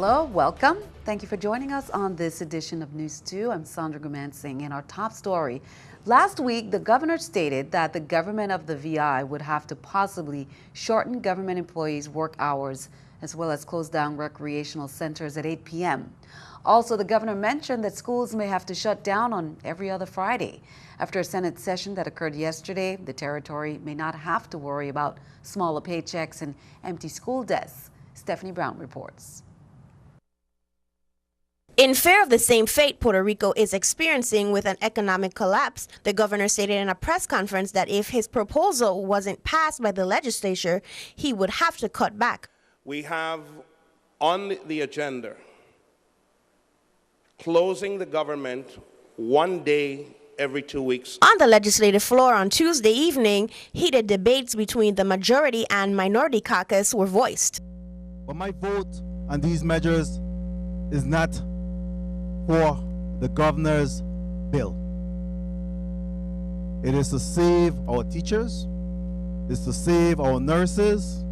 Hello, welcome. Thank you for joining us on this edition of News 2. I'm Sandra Gumansing. In our top story, last week the governor stated that the government of the VI would have to possibly shorten government employees' work hours as well as close down recreational centers at 8 p.m. Also, the governor mentioned that schools may have to shut down on every other Friday. After a Senate session that occurred yesterday, the territory may not have to worry about smaller paychecks and empty school desks. Stephanie Brown reports. In fear of the same fate Puerto Rico is experiencing with an economic collapse, the governor stated in a press conference that if his proposal wasn't passed by the legislature, he would have to cut back. We have on the agenda closing the government one day every 2 weeks. On the legislative floor on Tuesday evening, heated debates between the majority and minority caucus were voiced. But my vote on these measures is not for the governor's bill. It is to save our teachers, it's to save our nurses,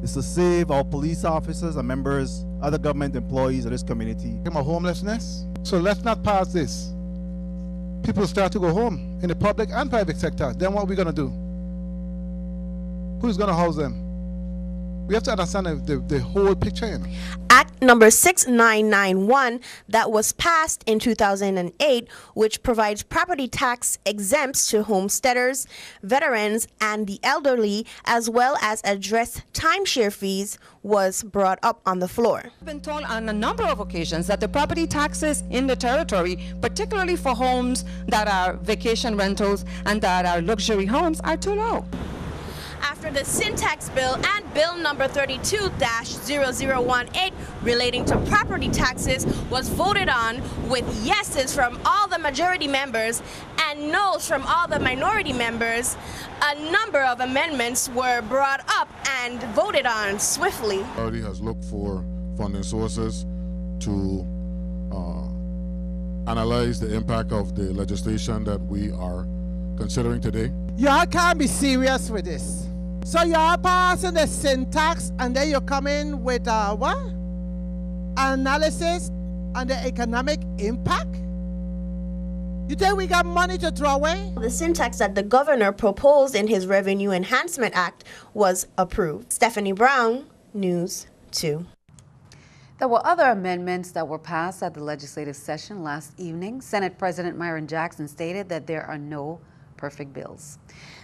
it's to save our police officers and members, other government employees of this community. Homelessness. So let's not pass this. People start to go home in the public and private sector. Then what are we going to do? Who's going to house them? We have to understand the whole picture. You know? Act number 6991 that was passed in 2008, which provides property tax exempts to homesteaders, veterans, and the elderly, as well as address timeshare fees, was brought up on the floor. I've been told on a number of occasions that the property taxes in the territory, particularly for homes that are vacation rentals and that are luxury homes, are too low. After the sin tax bill and bill number 32-0018 relating to property taxes was voted on with yeses from all the majority members and noes from all the minority members, a number of amendments were brought up and voted on swiftly. The party has looked for funding sources to analyze the impact of the legislation that we are considering today. Y'all can't be serious with this. So y'all passing the syntax and then you come in with what? Analysis on the economic impact? You think we got money to throw away? The syntax that the governor proposed in his Revenue Enhancement Act was approved. Stephanie Brown, News 2. There were other amendments that were passed at the legislative session last evening. Senate President Myron Jackson stated that there are no perfect bills.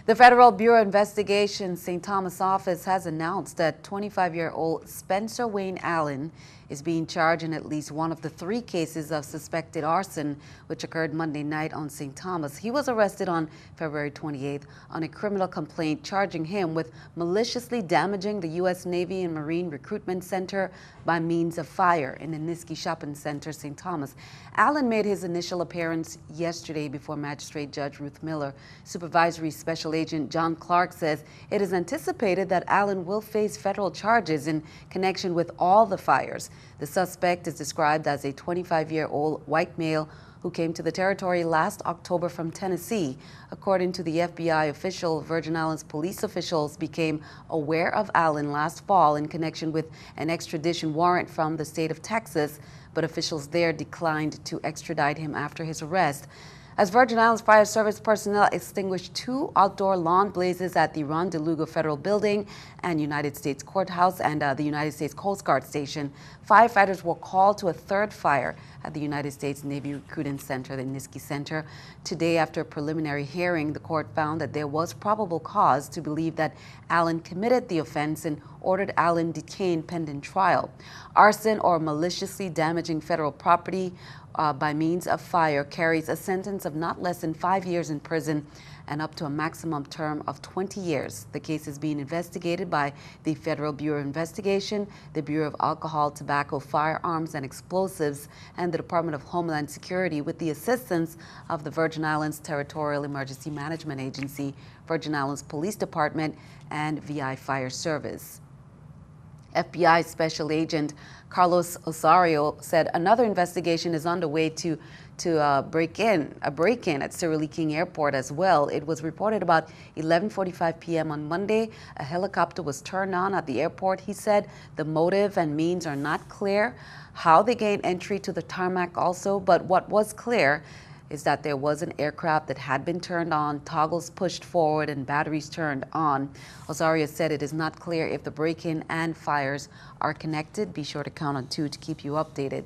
The Federal Bureau of Investigation St. Thomas office has announced that 25-year-old Spencer Wayne Allen is being charged in at least one of the 3 cases of suspected arson which occurred Monday night on St. Thomas. He was arrested on February 28th on a criminal complaint charging him with maliciously damaging the U.S. Navy and Marine Recruitment Center by means of fire in the Niski Shopping Center, St. Thomas. Allen made his initial appearance yesterday before Magistrate Judge Ruth Miller. Supervisory Special Agent John Clark says it is anticipated that Allen will face federal charges in connection with all the fires. The suspect is described as a 25-year-old white male who came to the territory last October from Tennessee. According to the FBI official, Virgin Islands police officials became aware of Allen last fall in connection with an extradition warrant from the state of Texas, but officials there declined to extradite him after his arrest. As Virgin Islands Fire Service personnel extinguished 2 outdoor lawn blazes at the Ron DeLuga Federal Building and United States Courthouse and the United States Coast Guard Station, firefighters were called to a 3rd fire at the United States Navy Recruiting Center, the Niski Center. Today, after a preliminary hearing, the court found that there was probable cause to believe that Allen committed the offense and ordered Allen detained pending trial. Arson or maliciously damaging federal property by means of fire carries a sentence of not less than 5 years in prison and up to a maximum term of 20 years. The case is being investigated by the Federal Bureau of Investigation, the Bureau of Alcohol, Tobacco, Firearms, and Explosives, and the Department of Homeland Security with the assistance of the Virgin Islands Territorial Emergency Management Agency, Virgin Islands Police Department, and VI Fire Service. FBI Special Agent Carlos Osorio said another investigation is underway to break in at Cerro King Airport as well. It was reported about 11:45 p.m. on Monday. A helicopter was turned on at the airport. He said the motive and means are not clear, how they gained entry to the tarmac also, but what was clear is that there was an aircraft that had been turned on, toggles pushed forward, and batteries turned on. Osorio said it is not clear if the break-in and fires are connected. Be sure to count on 2 to keep you updated.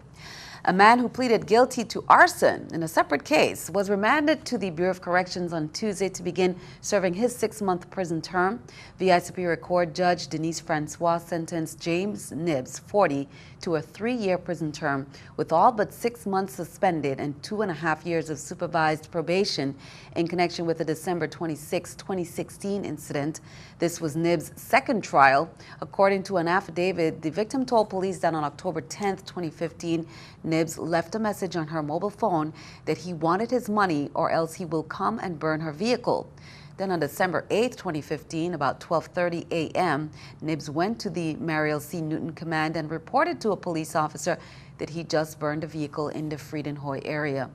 A man who pleaded guilty to arson in a separate case was remanded to the Bureau of Corrections on Tuesday to begin serving his 6-month prison term. VI Superior Court Judge Denise Francois sentenced James Nibbs, 40, to a 3-year prison term with all but 6 months suspended and 2.5 years of supervised probation in connection with the December 26, 2016 incident. This was Nibbs' second trial. According to an affidavit, the victim told police that on October 10, 2015, Nibbs left a message on her mobile phone that he wanted his money or else he will come and burn her vehicle. Then on December 8, 2015, about 12:30 a.m., Nibbs went to the Mariel C. Newton Command and reported to a police officer that he just burned a vehicle in the Friedenhoy area.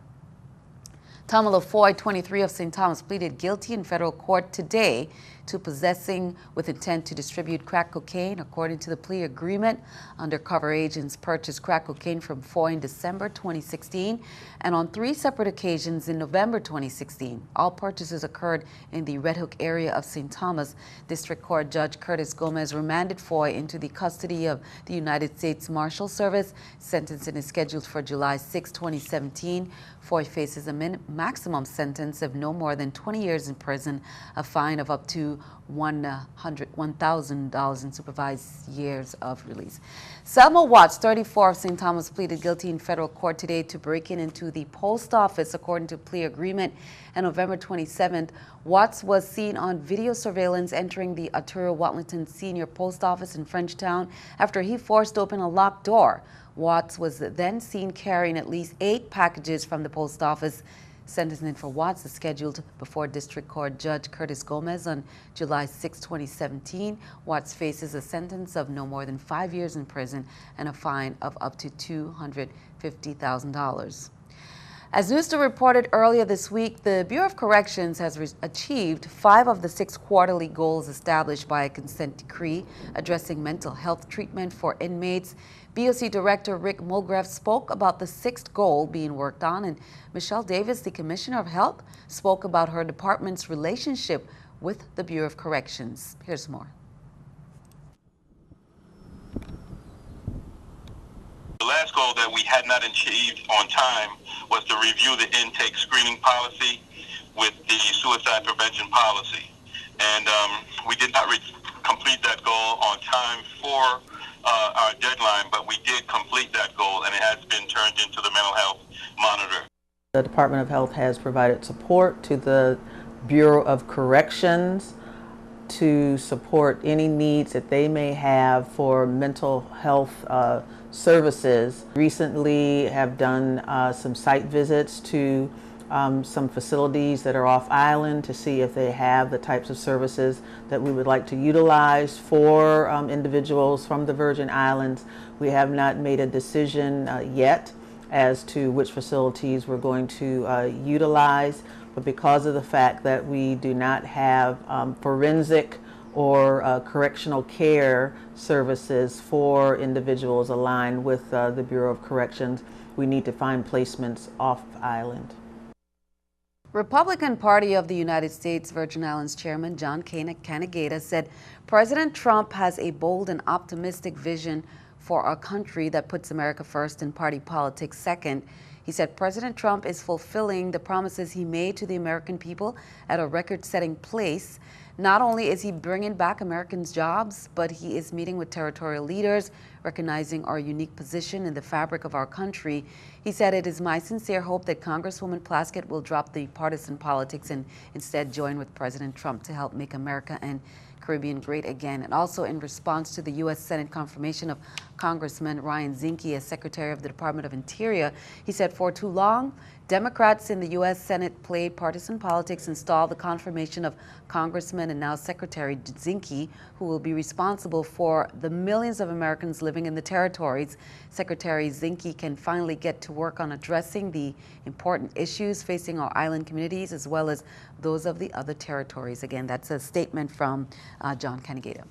Tamala Foy, 23 of St. Thomas, pleaded guilty in federal court today to possessing with intent to distribute crack cocaine. According to the plea agreement, undercover agents purchased crack cocaine from Foy in December 2016 and on 3 separate occasions in November 2016. All purchases occurred in the Red Hook area of St. Thomas. District Court Judge Curtis Gomez remanded Foy into the custody of the United States Marshal Service. Sentencing is scheduled for July 6, 2017. Foy faces a maximum sentence of no more than 20 years in prison, a fine of up to $1,000 in supervised years of release. Selma Watts, 34 of St. Thomas, pleaded guilty in federal court today to breaking into the post office. According to plea agreement, on November 27th, Watts was seen on video surveillance entering the Arturo Watlington Senior Post Office in Frenchtown after he forced open a locked door. Watts was then seen carrying at least 8 packages from the post office. Sentencing for Watts is scheduled before District Court Judge Curtis Gomez on July 6, 2017. Watts faces a sentence of no more than 5 years in prison and a fine of up to $250,000. As NEWS2 reported earlier this week, the Bureau of Corrections has achieved 5 of the 6 quarterly goals established by a consent decree addressing mental health treatment for inmates. BOC Director Rick Mulgrave spoke about the 6th goal being worked on, and Michelle Davis, the Commissioner of Health, spoke about her department's relationship with the Bureau of Corrections. Here's more. The last goal that we had not achieved on time was to review the intake screening policy with the suicide prevention policy. And we did not complete that goal on time for our deadline, but we did complete that goal, and it has been turned into the mental health monitor. The Department of Health has provided support to the Bureau of Corrections to support any needs that they may have for mental health services. Recently have done some site visits to some facilities that are off island to see if they have the types of services that we would like to utilize for individuals from the Virgin Islands. We have not made a decision yet as to which facilities we're going to utilize, but because of the fact that we do not have forensic or correctional care services for individuals aligned with the Bureau of Corrections, we need to find placements off island. Republican Party of the United States Virgin Islands Chairman John Canegata said President Trump has a bold and optimistic vision for a country that puts America first and party politics second. He said President Trump is fulfilling the promises he made to the American people at a record-setting pace. Not only is he bringing back Americans' jobs, but he is meeting with territorial leaders, recognizing our unique position in the fabric of our country. He said, "It is my sincere hope that Congresswoman Plaskett will drop the partisan politics and instead join with President Trump to help make America and Caribbean great again." And also in response to the U.S. Senate confirmation of Congressman Ryan Zinke as Secretary of the Department of Interior. He said for too long, Democrats in the U.S. Senate played partisan politics and stalled the confirmation of Congressman and now Secretary Zinke, who will be responsible for the millions of Americans living in the territories. Secretary Zinke can finally get to work on addressing the important issues facing our island communities as well as those of the other territories. Again, that's a statement from John Canigata.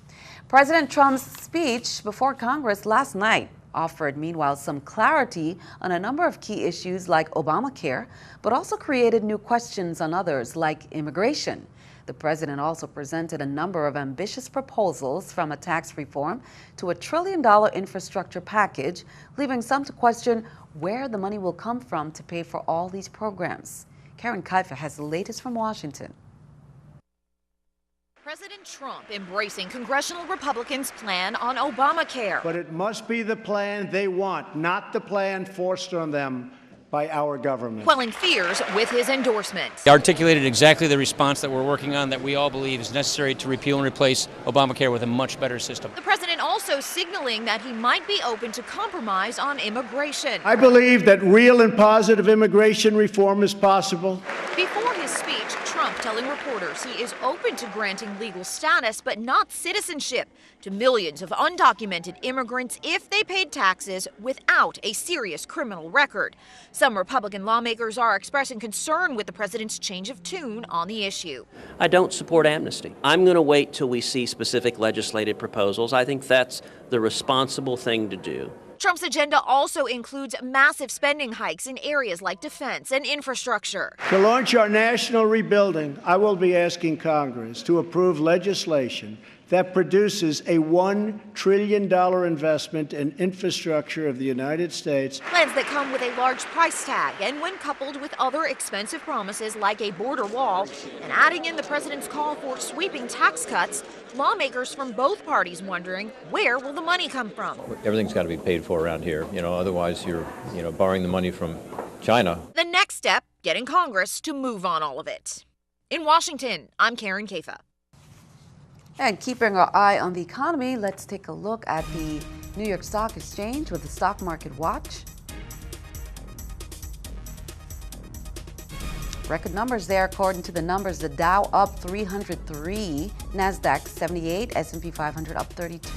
President Trump's speech before Congress last night offered, meanwhile, some clarity on a number of key issues like Obamacare, but also created new questions on others like immigration. The president also presented a number of ambitious proposals, from a tax reform to a $1 trillion infrastructure package, leaving some to question where the money will come from to pay for all these programs. Karen Kaifa has the latest from Washington. President Trump embracing congressional Republicans' plan on Obamacare. But it must be the plan they want, not the plan forced on them by our government. Quelling fears with his endorsement. He articulated exactly the response that we're working on that we all believe is necessary to repeal and replace Obamacare with a much better system. The president also signaling that he might be open to compromise on immigration. I believe that real and positive immigration reform is possible. Before his speech, Trump telling reporters he is open to granting legal status but not citizenship to millions of undocumented immigrants if they paid taxes without a serious criminal record. Some Republican lawmakers are expressing concern with the president's change of tune on the issue. I don't support amnesty. I'm going to wait till we see specific legislative proposals. I think that's the responsible thing to do. Trump's agenda also includes massive spending hikes in areas like defense and infrastructure. To launch our national rebuilding, I will be asking Congress to approve legislation that produces a $1 trillion investment in infrastructure of the United States. Plans that come with a large price tag, and when coupled with other expensive promises like a border wall and adding in the president's call for sweeping tax cuts, lawmakers from both parties wondering where will the money come from. Everything's got to be paid for around here, otherwise you're, borrowing the money from China. The next step, getting Congress to move on all of it. In Washington, I'm Karen Kaifa. And keeping our eye on the economy, let's take a look at the New York Stock Exchange with the Stock Market Watch. Record numbers there according to the numbers. The Dow up 303, NASDAQ 78, S&P 500 up 32.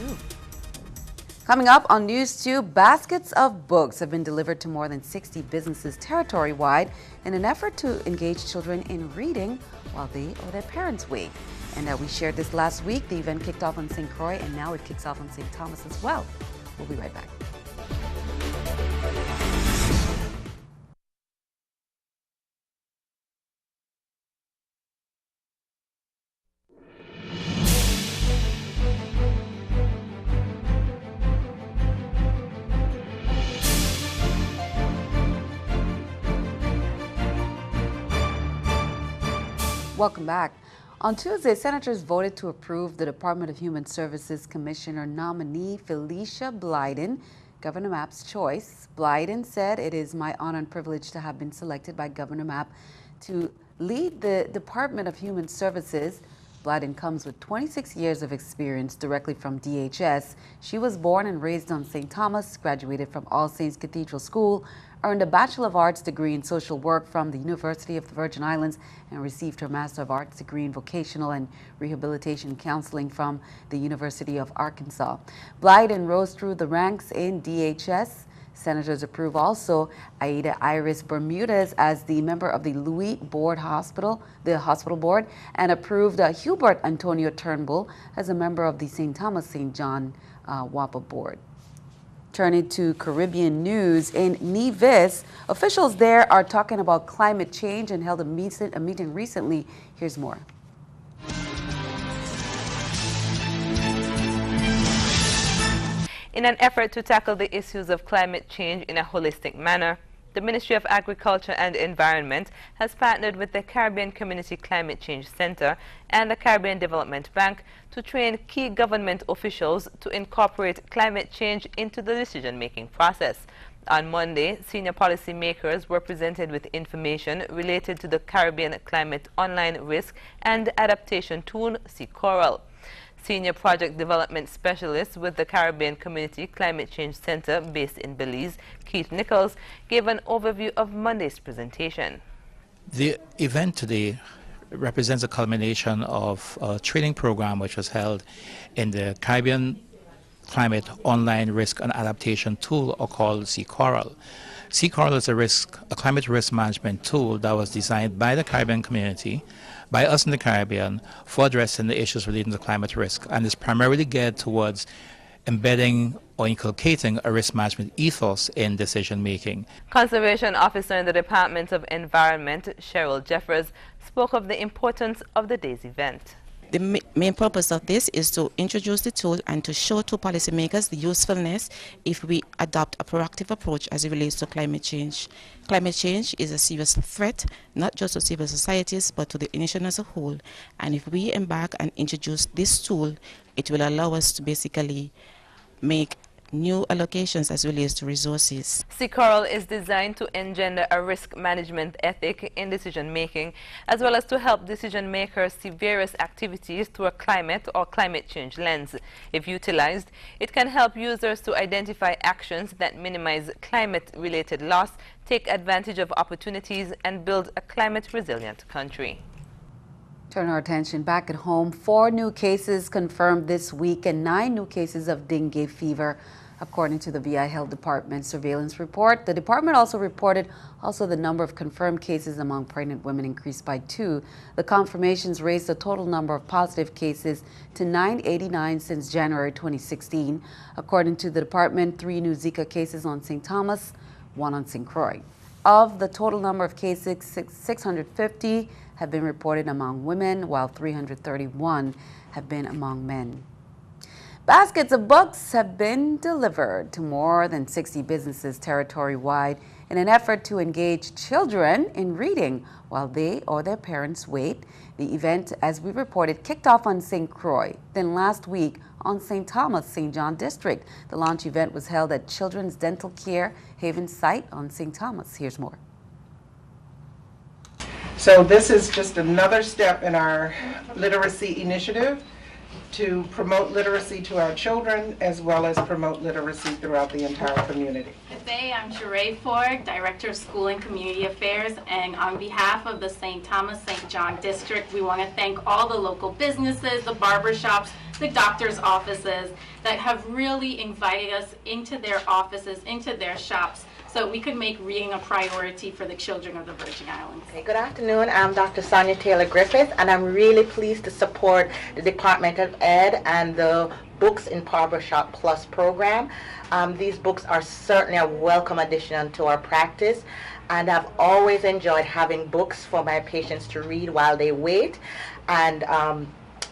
Coming up on NEWS2, baskets of books have been delivered to more than 60 businesses territory-wide in an effort to engage children in reading while they or their parents wait. And we shared this last week. The event kicked off on St. Croix, and now it kicks off on St. Thomas as well. We'll be right back. Welcome back. On Tuesday, senators voted to approve the Department of Human Services Commissioner nominee Felicia Blyden, Governor Mapp's choice. Blyden said, "It is my honor and privilege to have been selected by Governor Mapp to lead the Department of Human Services." Blyden comes with 26 years of experience directly from DHS. She was born and raised on St. Thomas, graduated from All Saints Cathedral School, earned a Bachelor of Arts degree in social work from the University of the Virgin Islands, and received her Master of Arts degree in vocational and rehabilitation counseling from the University of Arkansas. Blyden rose through the ranks in DHS. Senators approve also Aida Iris Bermudez as the member of the Louis Board Hospital, the hospital board, and approved Hubert Antonio Turnbull as a member of the St. Thomas St. John WAPA board. Turning to Caribbean news, in Nevis, officials there are talking about climate change and held a meeting recently. Here's more. In an effort to tackle the issues of climate change in a holistic manner, the Ministry of Agriculture and Environment has partnered with the Caribbean Community Climate Change Center and the Caribbean Development Bank to train key government officials to incorporate climate change into the decision-making process. On Monday, senior policymakers were presented with information related to the Caribbean Climate Online Risk and Adaptation Tool, Sea Coral. Senior Project Development Specialist with the Caribbean Community Climate Change Center based in Belize, Keith Nichols, gave an overview of Monday's presentation. The event today represents a culmination of a training program which was held in the Caribbean Climate Online Risk and Adaptation Tool, or called CCORAL. CCORAL is a climate risk management tool that was designed by the Caribbean community, by us in the Caribbean, for addressing the issues relating to climate risk, and is primarily geared towards embedding or inculcating a risk management ethos in decision making. Conservation Officer in the Department of Environment, Cheryl Jeffers, spoke of the importance of the day's event. The main purpose of this is to introduce the tool and to show to policymakers the usefulness if we adopt a proactive approach as it relates to climate change. Climate change is a serious threat, not just to civil societies, but to the nation as a whole. And if we embark and introduce this tool, it will allow us to basically make new allocations as relates to resources. CCORAL is designed to engender a risk management ethic in decision making, as well as to help decision makers see various activities through a climate or climate change lens. If utilized, it can help users to identify actions that minimize climate-related loss, take advantage of opportunities, and build a climate-resilient country. Turn our attention back at home. 4 new cases confirmed this week and 9 new cases of dengue fever, according to the VI Health Department surveillance report. The department also reported the number of confirmed cases among pregnant women increased by 2. The confirmations raised the total number of positive cases to 989 since January 2016. According to the department, 3 new Zika cases on St. Thomas, 1 on St. Croix. Of the total number of cases, 650 have been reported among women, while 331 have been among men. Baskets of books have been delivered to more than 60 businesses territory-wide in an effort to engage children in reading while they or their parents wait. The event, as we reported, kicked off on St. Croix. Then last week on St. Thomas, St. John District. The launch event was held at Children's Dental Care Haven site on St. Thomas. Here's more. So this is just another step in our literacy initiative to promote literacy to our children, as well as promote literacy throughout the entire community. Good day, I'm Sheree Ford, Director of School and Community Affairs, and on behalf of the St. Thomas, St. John District, we want to thank all the local businesses, the barbershops, the doctor's offices that have really invited us into their offices, into their shops, so we could make reading a priority for the children of the Virgin Islands. Okay, good afternoon. I'm Dr. Sonia Taylor Griffith, and I'm really pleased to support the Department of Ed and the Books in Barbershop Plus program. These books are certainly a welcome addition to our practice, and I've always enjoyed having books for my patients to read while they wait. And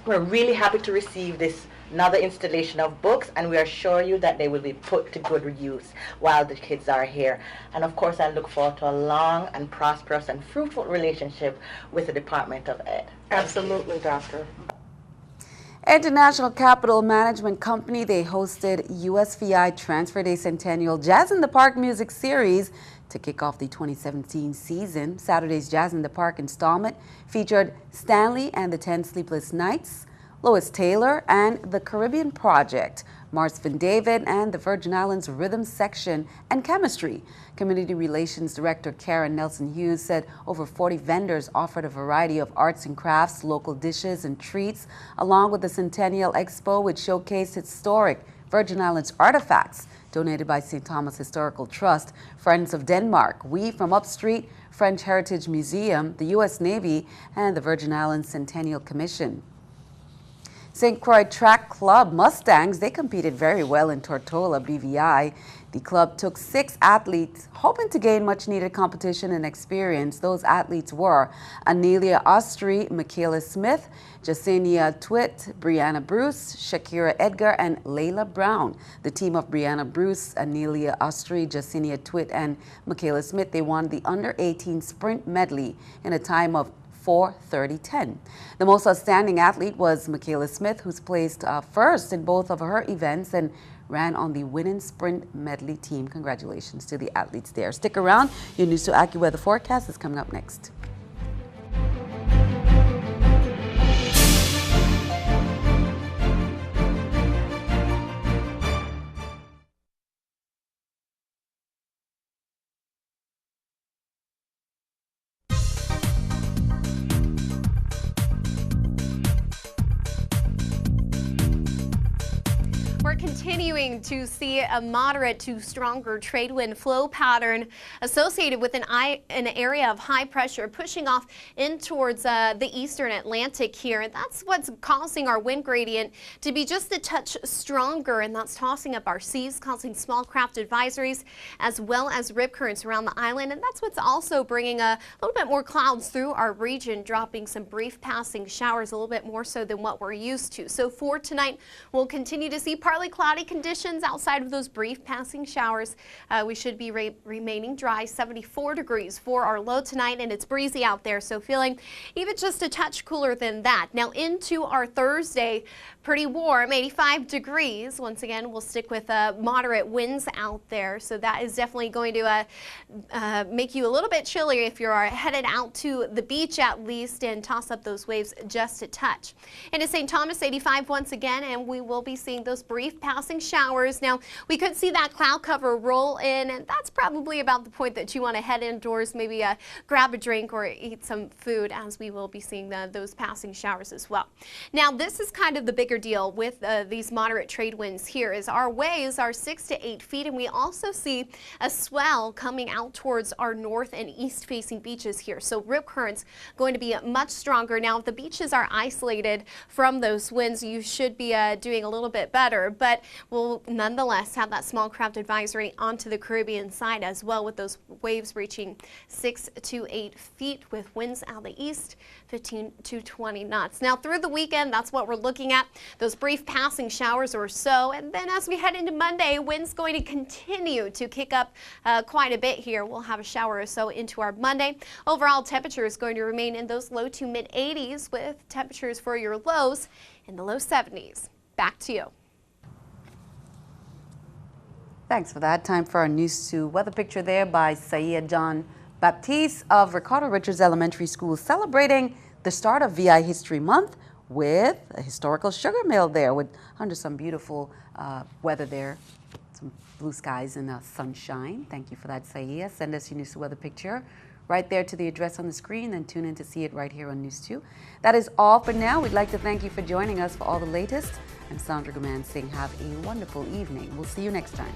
we're really happy to receive this another installation of books, and we assure you that they will be put to good use while the kids are here. And of course, I look forward to a long and prosperous and fruitful relationship with the Department of Ed. Absolutely, Doctor. International Capital Management Company, they hosted USVI Transfer Day Centennial Jazz in the Park Music Series to kick off the 2017 season. Saturday's Jazz in the Park installment featured Stanley and the 10 Sleepless Nights, Lois Taylor and the Caribbean Project, Mars Van David and the Virgin Islands Rhythm Section, and Chemistry. Community Relations Director Karen Nelson Hughes said over 40 vendors offered a variety of arts and crafts, local dishes and treats, along with the Centennial Expo, which showcased historic Virgin Islands artifacts donated by St. Thomas Historical Trust, Friends of Denmark, We from Upstreet, French Heritage Museum, the U.S. Navy, and the Virgin Islands Centennial Commission. St. Croix Track Club Mustangs, they competed very well in Tortola BVI. The club took 6 athletes, hoping to gain much-needed competition and experience. Those athletes were Anelia Ostry, Michaela Smith, Jasenia Twitt, Brianna Bruce, Shakira Edgar, and Layla Brown. The team of Brianna Bruce, Anelia Ostry, Jasenia Twitt, and Michaela Smith, they won the under-18 sprint medley in a time of 4:30:10. The most outstanding athlete was Michaela Smith, who's placed first in both of her events and ran on the winning sprint medley team. Congratulations to the athletes there. Stick around. Your News 2 AccuWeather forecast is coming up next. continuing to see a moderate to stronger trade wind flow pattern associated with an area of high pressure pushing off in towards the eastern Atlantic here. And that's what's causing our wind gradient to be just a touch stronger, and that's tossing up our seas, causing small craft advisories as well as rip currents around the island. And that's what's also bringing a little bit more clouds through our region, dropping some brief passing showers, a little bit more so than what we're used to. So for tonight, we'll continue to see partly cloudy conditions outside of those brief passing showers. We should be remaining dry, 74 degrees for our low tonight, and it's breezy out there, so feeling even just a touch cooler than that. Now into our Thursday, pretty warm, 85 degrees. Once again, we'll stick with moderate winds out there, so that is definitely going to make you a little bit chillier if you're headed out to the beach at least, and toss up those waves just a touch. Into St. Thomas, 85 once again, and we will be seeing those brief passing showers. Now, we could see that cloud cover roll in, and that's probably about the point that you want to head indoors, maybe grab a drink or eat some food, as we will be seeing those passing showers as well. Now, this is kind of the bigger deal with these moderate trade winds here, is our waves are 6 to 8 feet, and we also see a swell coming out towards our north and east facing beaches here. So rip currents going to be much stronger. Now, if the beaches are isolated from those winds, you should be doing a little bit better, but we'll nonetheless have that small craft advisory onto the Caribbean side as well, with those waves reaching 6 to 8 feet with winds out of the east, 15 to 20 knots. Now, through the weekend, that's what we're looking at, those brief passing showers or so. And then as we head into Monday, winds going to continue to kick up quite a bit here. We'll have a shower or so into our Monday. Overall temperature is going to remain in those low to mid 80s, with temperatures for your lows in the low 70s. Back to you. Thanks for that. Time for our News 2 weather picture there by Saia John Baptiste of Ricardo Richards Elementary School, celebrating the start of VI History Month with a historical sugar mill there, with under some beautiful weather there, some blue skies and sunshine. Thank you for that, Saia. Send us your News 2 weather picture right there to the address on the screen, and tune in to see it right here on News 2. That is all for now. We'd like to thank you for joining us for all the latest. I'm Sandra Gaman saying have a wonderful evening. We'll see you next time.